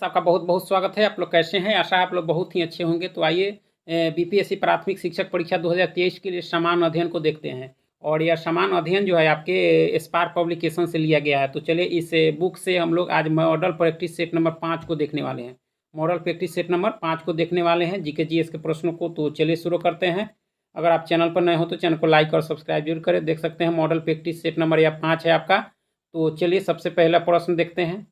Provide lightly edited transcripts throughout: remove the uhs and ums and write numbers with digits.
आपका बहुत बहुत स्वागत है। आप लोग कैसे हैं? आशा है आप लोग बहुत ही अच्छे होंगे। तो आइए बीपीएससी प्राथमिक शिक्षक परीक्षा 2023 के लिए समान अध्ययन को देखते हैं। और यह समान अध्ययन जो है आपके स्पार्क पब्लिकेशन से लिया गया है। तो चलिए इस बुक से हम लोग आज मॉडल प्रैक्टिस सेट नंबर 5 को देखने वाले हैं। मॉडल प्रैक्टिस सेट नंबर 5 को देखने वाले हैं, जीके जीएस के प्रश्नों को। तो चलिए शुरू करते हैं। अगर आप चैनल पर नए हो तो चैनल को लाइक और सब्सक्राइब जरूर करें। देख सकते हैं मॉडल प्रैक्टिस सेट नंबर यह 5 है आपका। तो चलिए सबसे पहला प्रश्न देखते हैं।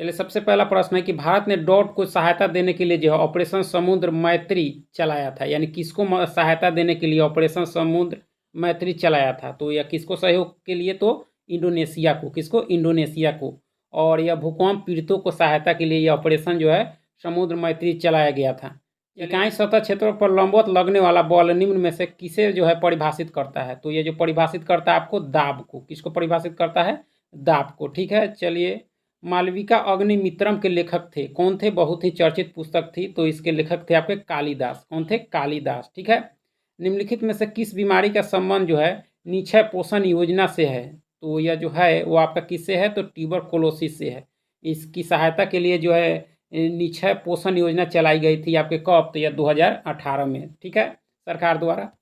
चलिए सबसे पहला प्रश्न है कि भारत ने डॉट को सहायता देने के लिए जो है ऑपरेशन समुद्र मैत्री चलाया था। यानी किसको सहायता देने के लिए ऑपरेशन समुद्र मैत्री चलाया था? तो यह किसको सहयोग के लिए? तो इंडोनेशिया को। किसको? इंडोनेशिया को। और यह भूकंप पीड़ितों को सहायता के लिए यह ऑपरेशन जो है समुद्र मैत्री चलाया गया था। इकाई सतह क्षेत्रों पर लंबवत लगने वाला बल निम्न में से किसे जो है परिभाषित करता है? तो ये जो परिभाषित करता है आपको दाब को। किसको परिभाषित करता है? दाब को। ठीक है, चलिए मालविका अग्निमित्रम के लेखक थे। कौन थे? बहुत ही चर्चित पुस्तक थी। तो इसके लेखक थे आपके कालिदास। कौन थे? कालिदास। ठीक है। निम्नलिखित में से किस बीमारी का संबंध जो है निक्षय पोषण योजना से है? तो यह जो है वो आपका किससे है? तो ट्यूबरकुलोसिस से है। इसकी सहायता के लिए जो है निक्षय पोषण योजना चलाई गई थी आपके कब? तो यह 2018 में। ठीक है, सरकार द्वारा।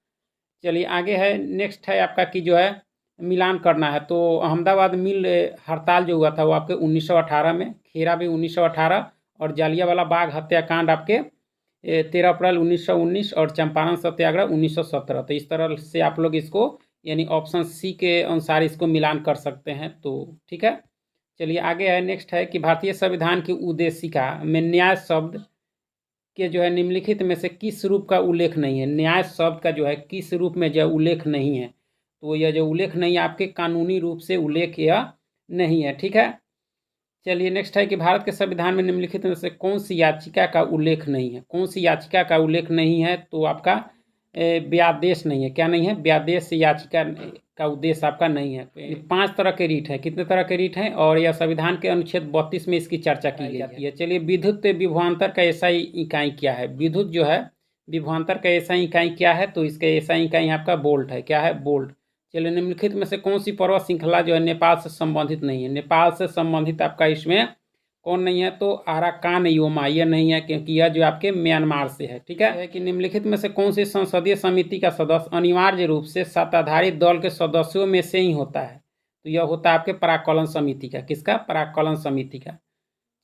चलिए आगे है, नेक्स्ट है आपका कि जो है मिलान करना है। तो अहमदाबाद मिल हड़ताल जो हुआ था वो आपके 1918 में, खेरा भी 1918, और जालियांवाला बाग हत्याकांड आपके 13 अप्रैल 1919, और चंपारण सत्याग्रह 1917। तो इस तरह से आप लोग इसको यानी ऑप्शन सी के अनुसार इसको मिलान कर सकते हैं। तो ठीक है, चलिए आगे है, नेक्स्ट है कि भारतीय संविधान की उद्देशिका में न्याय शब्द के जो है निम्नलिखित में से किस रूप का उल्लेख नहीं है? न्याय शब्द का जो है किस रूप में जो उल्लेख नहीं है? तो यह जो उल्लेख नहीं है आपके कानूनी रूप से उल्लेख यह नहीं है। ठीक है, चलिए नेक्स्ट है कि भारत के संविधान में निम्नलिखित में से कौन सी याचिका का उल्लेख नहीं है? कौन सी याचिका का उल्लेख नहीं है? तो आपका व्यादेश नहीं है। क्या नहीं है? व्यादेश याचिका का उद्देश्य आपका नहीं है। 5 तरह के रीट है। कितने तरह के रीट हैं? और यह संविधान के अनुच्छेद 32 में इसकी चर्चा की गई है। चलिए विद्युत विभवांतर का एसआई इकाई क्या है? विद्युत जो है विभवांतर का एसआई इकाई क्या है? तो इसका एसआई इकाई आपका वोल्ट है। क्या है? वोल्ट। चलिए निम्नलिखित में से कौन सी पर्वत श्रृंखला जो है नेपाल से संबंधित नहीं है? नेपाल से संबंधित आपका इसमें कौन नहीं है? तो अराकान योमा, यह नहीं है क्योंकि यह जो आपके म्यांमार से है। ठीक है कि निम्नलिखित में से कौन सी संसदीय समिति का सदस्य अनिवार्य रूप से सत्ताधारी दल के सदस्यों में से ही होता है? तो यह होता है आपके पराक्कलन समिति का। किसका? पराक्कलन समिति का।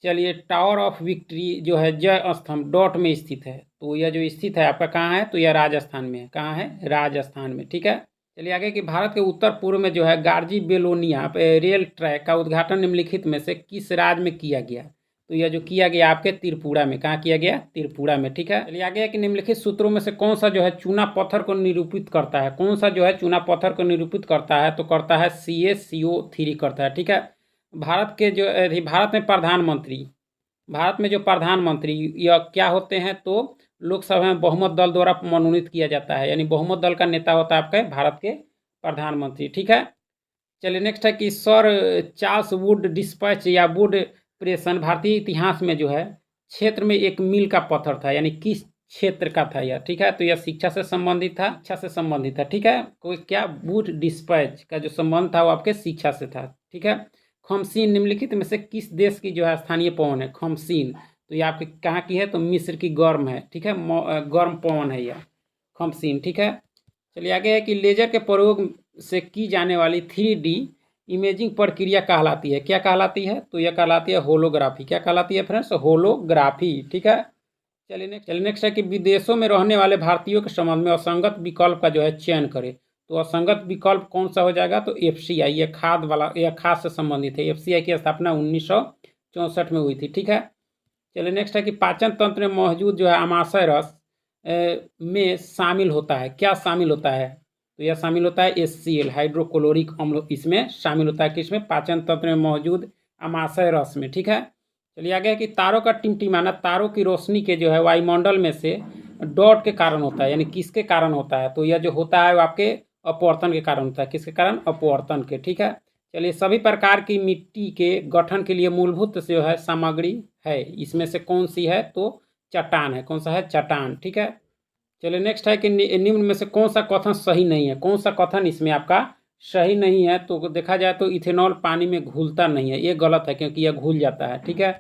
चलिए टावर ऑफ विक्ट्री जो है जय स्तंभ डॉट में स्थित है। तो यह जो स्थित है आपका कहाँ है? तो यह राजस्थान में है। कहाँ है? राजस्थान में। ठीक है, चलिए आगे कि भारत के उत्तर पूर्व में जो है गार्जी बेलोनिया रेल ट्रैक का उद्घाटन निम्नलिखित में से किस राज्य में किया गया? तो यह जो किया गया आपके त्रिपुरा में। कहाँ किया गया? त्रिपुरा में। ठीक है, चलिए आगे कि निम्नलिखित सूत्रों में से कौन सा जो है चूना पत्थर को निरूपित करता है? कौन सा जो है चूना पत्थर को निरूपित करता है? तो करता है CaCO3 करता है। ठीक है, भारत के जो भारत में प्रधानमंत्री, भारत में जो प्रधानमंत्री यह क्या होते हैं? तो लोकसभा में बहुमत दल द्वारा मनोनीत किया जाता है। यानी बहुमत दल का नेता होता है आपके भारत के प्रधानमंत्री। ठीक है, चलिए नेक्स्ट है कि सर चार्ल्स वुड डिस्पैच या वुड प्रेषण भारतीय इतिहास में जो है क्षेत्र में एक मील का पत्थर था। यानी किस क्षेत्र का था यह? ठीक है, तो यह शिक्षा से संबंधित था। शिक्षा से संबंधित था। ठीक है, कोई क्या वुड डिस्पैच का जो संबंध था वो आपके शिक्षा से था। ठीक है, खमसीन निम्नलिखित में से किस देश की जो है स्थानीय पवन है? खमसीन तो ये आपके कहाँ की है? तो मिस्र की गर्म है। ठीक है, गर्म पवन है यह खमसीन। ठीक है, चलिए आगे है कि लेजर के प्रयोग से की जाने वाली 3D इमेजिंग प्रक्रिया कहलाती है। क्या कहलाती है? तो यह कहलाती है होलोग्राफी। क्या कहलाती है फ्रेंड्स? होलोग्राफी। ठीक है, चलिए नेक्स्ट है कि विदेशों में रहने वाले भारतीयों के संबंध में असंगत विकल्प का जो है चयन करें। तो असंगत विकल्प कौन सा हो जाएगा? तो FCI, यह खाद वाला, यह खाद से संबंधित है। FCI की स्थापना 1964 में हुई थी। ठीक है, चलिए नेक्स्ट है कि पाचन तंत्र में मौजूद जो है अमाशय रस में शामिल होता है। क्या शामिल होता है? तो यह शामिल होता है HCl, हाइड्रोक्लोरिक अम्ल इसमें शामिल होता है। किसमें? पाचन तंत्र में मौजूद अमाशय रस में। ठीक है, चलिए आगे है कि तारों का टिमटिमाना तारों की रोशनी के जो है वायुमंडल में से डॉट के कारण होता है। यानी किसके कारण होता है? तो यह जो होता है वो आपके अपवर्तन के कारण होता है। किसके कारण? अपवर्तन के। ठीक है, चलिए सभी प्रकार की मिट्टी के गठन के लिए मूलभूत जो है सामग्री है, इसमें से कौन सी है? तो चट्टान है। कौन सा है? चट्टान। ठीक है, चलिए नेक्स्ट है कि निम्न में से कौन सा कथन सही नहीं है? कौन सा कथन इसमें आपका सही नहीं है। तो देखा जाए तो इथेनॉल पानी में घुलता नहीं है, ये गलत है क्योंकि यह घुल जाता है। ठीक है,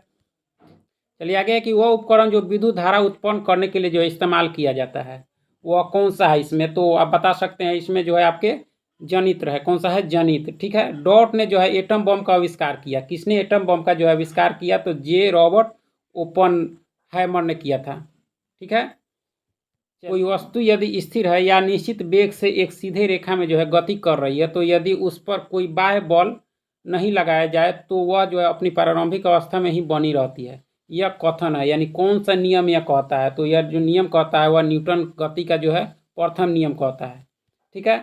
चलिए आगे है कि वह उपकरण जो विद्युत धारा उत्पन्न करने के लिए जो है इस्तेमाल किया जाता है वह कौन सा है इसमें, तो आप बता सकते हैं इसमें जो है आपके जनित्र है। कौन सा है? जनित्र। ठीक है, डॉट ने जो है एटम बम का आविष्कार किया। किसने एटम बम का जो है आविष्कार किया? तो जे रॉबर्ट ओपन हैमर ने किया था। ठीक है, कोई वस्तु यदि स्थिर है या निश्चित वेग से एक सीधे रेखा में जो है गति कर रही है, तो यदि उस पर कोई बाह्य बल नहीं लगाया जाए तो वह जो है अपनी प्रारंभिक अवस्था में ही बनी रहती है। यह कथन है, यानी कौन सा नियम यह कहता है? तो यह जो नियम कहता है वह न्यूटन गति का जो है प्रथम नियम कहता है। ठीक है,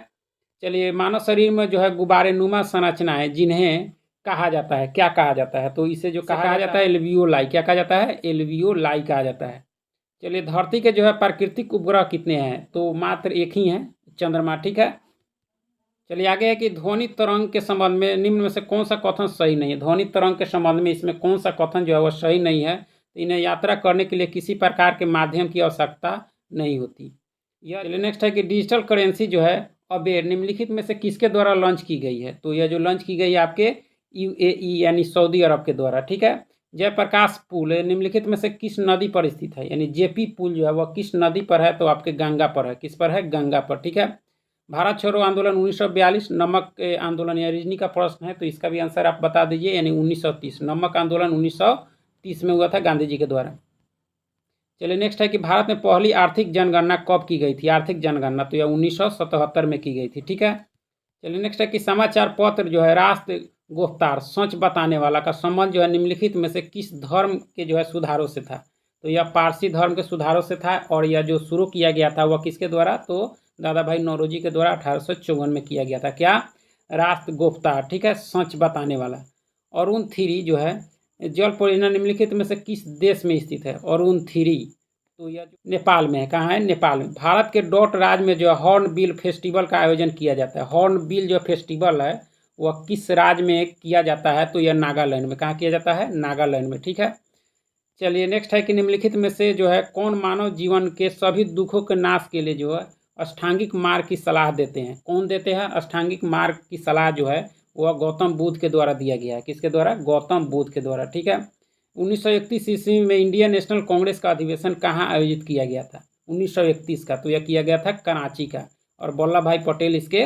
चलिए मानव शरीर में जो है गुब्बारे नुमा संरचनाएं जिन्हें कहा जाता है, क्या कहा जाता है? तो इसे जो कहा जाता है एल्वियोलाई। क्या कहा जाता है? एल्वियोलाई कहा जाता है। चलिए धरती के जो है प्राकृतिक उपग्रह कितने हैं? तो मात्र एक ही है, चंद्रमा। ठीक है, चलिए आगे है कि ध्वनि तरंग के संबंध में निम्न में से कौन सा कथन सही नहीं है? ध्वनि तरंग के संबंध में इसमें कौन सा कथन जो है वह सही नहीं है? तो इन्हें यात्रा करने के लिए किसी प्रकार के माध्यम की आवश्यकता नहीं होती। यह चलिए नेक्स्ट है कि डिजिटल करेंसी जो है अबेर निम्नलिखित में से किसके द्वारा लॉन्च की गई है? तो यह जो लॉन्च की गई है आपके यूएई यानी सऊदी अरब के द्वारा। ठीक है, जयप्रकाश पुल निम्नलिखित में से किस नदी पर स्थित है? यानी जेपी पुल जो है वह किस नदी पर है? तो आपके गंगा पर है। किस पर है? गंगा पर। ठीक है, भारत छोड़ो आंदोलन 1942, नमक आंदोलन या रीजनी का प्रश्न है तो इसका भी आंसर आप बता दीजिए, यानी 1930। नमक आंदोलन 1930 में हुआ था गांधी जी के द्वारा। चलिए नेक्स्ट है कि भारत में पहली आर्थिक जनगणना कब की गई थी? आर्थिक जनगणना तो यह 1977 में की गई थी। ठीक है, चलिए नेक्स्ट है कि समाचार पत्र जो है राष्ट्र गुफ्तार सच बताने वाला का संबंध जो है निम्नलिखित में से किस धर्म के जो है सुधारों से था? तो यह पारसी धर्म के सुधारों से था और यह जो शुरू किया गया था वह किसके द्वारा? तो दादा भाई नौरोजी के द्वारा 1854 में किया गया था। क्या? राष्ट्र गुफ्तार। ठीक है, सच बताने वाला। अरुण 3 जो है जल परियोजना निम्नलिखित में से किस देश में स्थित है? अरुण 3 तो यह नेपाल में है। कहाँ है? नेपाल में। भारत के डॉट राज्य में जो है हॉर्नबिल फेस्टिवल का आयोजन किया जाता है। हॉर्नबिल जो फेस्टिवल है वह किस राज्य में किया जाता है? तो यह नागालैंड में। कहाँ किया जाता है? नागालैंड में। ठीक है, चलिए नेक्स्ट है कि निम्नलिखित में से जो है कौन मानव जीवन के सभी दुखों के नाश के लिए जो है अष्टांगिक मार्ग की सलाह देते हैं? कौन देते हैं अष्टांगिक मार्ग की सलाह? जो है वह गौतम बुद्ध के द्वारा दिया गया है। किसके द्वारा? गौतम बुद्ध के द्वारा। ठीक है, 1931 ईस्वी में इंडियन नेशनल कांग्रेस का अधिवेशन कहाँ आयोजित किया गया था? 1931 का तो यह किया गया था कराची का, और वल्लभ भाई पटेल इसके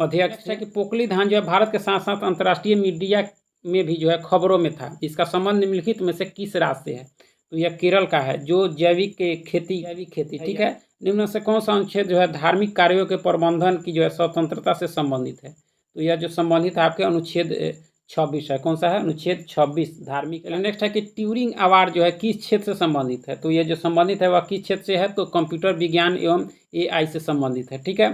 अध्यक्ष है। कि पोखली धान जो है भारत के साथ साथ अंतर्राष्ट्रीय मीडिया में भी जो है खबरों में था। इसका संबंध निम्नलिखित में से किस राज्य से है? तो यह केरल का है, जो जैविक खेती। ठीक है, निम्न से कौन सा अनुच्छेद जो है धार्मिक कार्यों के प्रबंधन की जो है स्वतंत्रता से संबंधित है? तो यह जो संबंधित है आपके अनुच्छेद 26 है। कौन सा है? अनुच्छेद 26 धार्मिक। नेक्स्ट है कि ट्यूरिंग अवार्ड जो है किस क्षेत्र से संबंधित है? तो यह जो संबंधित है वह किस क्षेत्र से है? तो कंप्यूटर विज्ञान एवं एआई से संबंधित है। ठीक है,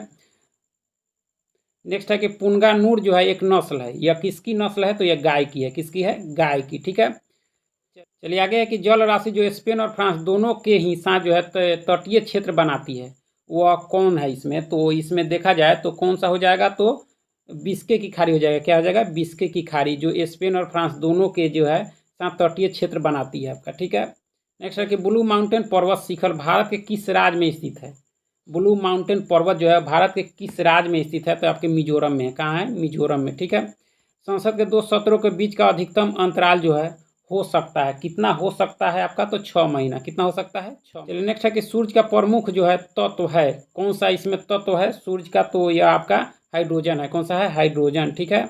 नेक्स्ट है कि पुंगानुर जो है एक नस्ल है, यह किसकी नस्ल है? तो यह गाय की है। किसकी है? गाय की। ठीक है, चलिए आगे है कि जल राशि जो स्पेन और फ्रांस दोनों के ही साथ जो है तटीय क्षेत्र बनाती है वह कौन है इसमें? तो इसमें देखा जाए तो कौन सा हो जाएगा? तो बिस्के की खाड़ी हो जाएगा। क्या हो जाएगा? बिस्के की खाड़ी, जो स्पेन और फ्रांस दोनों के जो है साथ तटीय क्षेत्र बनाती है आपका। ठीक है, नेक्स्ट है कि ब्लू माउंटेन पर्वत शिखर भारत के किस राज्य में स्थित है? ब्लू माउंटेन पर्वत जो है भारत के किस राज्य में स्थित है? तो आपके मिजोरम में है। कहाँ है? मिजोरम में। ठीक है, संसद के 2 सत्रों के बीच का अधिकतम अंतराल जो है हो सकता है कितना हो सकता है आपका? तो 6 महीना। कितना हो सकता है? 6। चलिए नेक्स्ट है कि सूर्य का प्रमुख जो है तत्व है, कौन सा इसमें तत्व है सूर्य का? तो यह आपका हाइड्रोजन है। कौन सा है? हाइड्रोजन। ठीक है,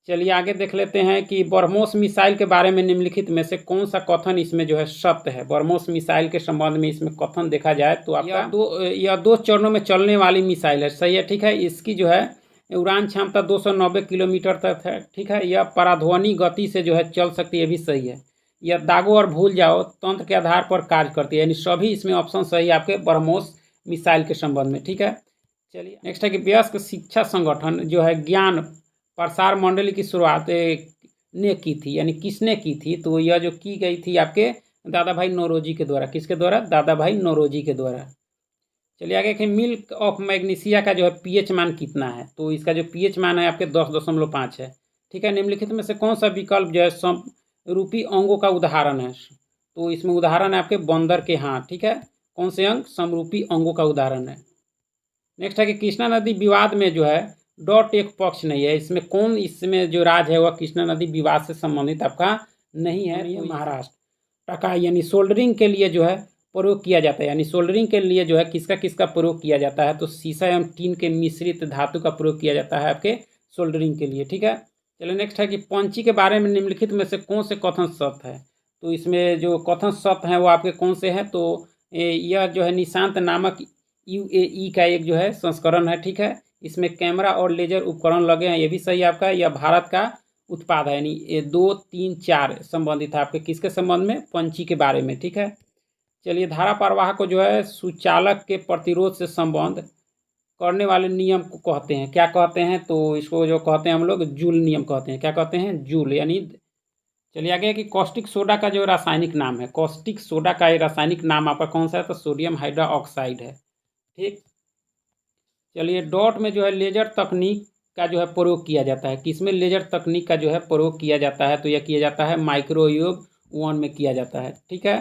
चलिए आगे देख लेते हैं कि ब्रह्मोस मिसाइल के बारे में निम्नलिखित में से कौन सा कथन इसमें जो है सत्य है? ब्रह्मोस मिसाइल के संबंध में इसमें कथन देखा जाए तो आपका यह 2 चरणों में चलने वाली मिसाइल है। सही है। ठीक है, इसकी जो है उड़ान क्षमता 290 किलोमीटर तक है। ठीक है, यह पराध्वनि गति से जो है चल सकती है, भी सही है। यह दागो और भूल जाओ तंत्र के आधार पर कार्य करती है, यानी सभी इसमें ऑप्शन सही है आपके ब्रह्मोस मिसाइल के संबंध में। ठीक है, चलिए नेक्स्ट है कि वयस्क शिक्षा संगठन जो है ज्ञान प्रसार मंडली की शुरुआत ने की थी, यानी किसने की थी? तो यह जो की गई थी आपके दादा भाई नौरोजी के द्वारा। किसके द्वारा? दादा भाई नौरोजी के द्वारा। चलिए आगे कि मिल्क ऑफ मैग्नीशिया का जो है पीएच मान कितना है? तो इसका जो पीएच मान है आपके 10.5 है। ठीक है, निम्नलिखित में से कौन सा विकल्प जो है समरूपी अंगों का उदाहरण है? तो इसमें उदाहरण है आपके बंदर के हाथ। ठीक है, कौन से अंग? समरूपी अंगों का उदाहरण है। नेक्स्ट है कि कृष्णा नदी विवाद में जो है डॉट एक पक्ष नहीं है। इसमें कौन, इसमें जो राज्य है वह कृष्णा नदी विवाद से संबंधित आपका नहीं है, तो महाराष्ट्र। टका यानी सोल्डरिंग के लिए जो है प्रयोग किया जाता है, यानी सोल्डरिंग के लिए जो है किसका किसका प्रयोग किया जाता है, तो सीसा एवं टीन के मिश्रित धातु का प्रयोग किया जाता है आपके सोल्डरिंग के लिए। ठीक है, चलिए नेक्स्ट है कि पंची के बारे में निम्नलिखित में से कौन से कथन सत्य है। तो इसमें जो कथन सत्य हैं वो आपके कौन से हैं, तो यह जो है निशांत नामक UAE का एक जो है संस्करण है। ठीक है, इसमें कैमरा और लेजर उपकरण लगे हैं, ये भी सही आपका। यह भारत का उत्पाद है, यानी ये 2, 3, 4 संबंधित है आपके किसके संबंध में, पंची के बारे में। ठीक है, चलिए धारा प्रवाह को जो है सुचालक के प्रतिरोध से संबंध करने वाले नियम को कहते हैं, क्या कहते हैं, तो इसको जो कहते हैं हम लोग जूल नियम कहते हैं। क्या कहते हैं, जूल। यानी चलिए आगे कि कॉस्टिक सोडा का जो रासायनिक नाम है, कॉस्टिक सोडा का रासायनिक नाम आपका कौन सा है, तो सोडियम हाइड्रोक्साइड है। ठीक, चलिए डॉट में जो है लेजर तकनीक का जो है प्रयोग किया जाता है, किसमें लेजर तकनीक का जो है प्रयोग किया जाता है, तो यह किया जाता है माइक्रोवेव ओवन में किया जाता है। ठीक है,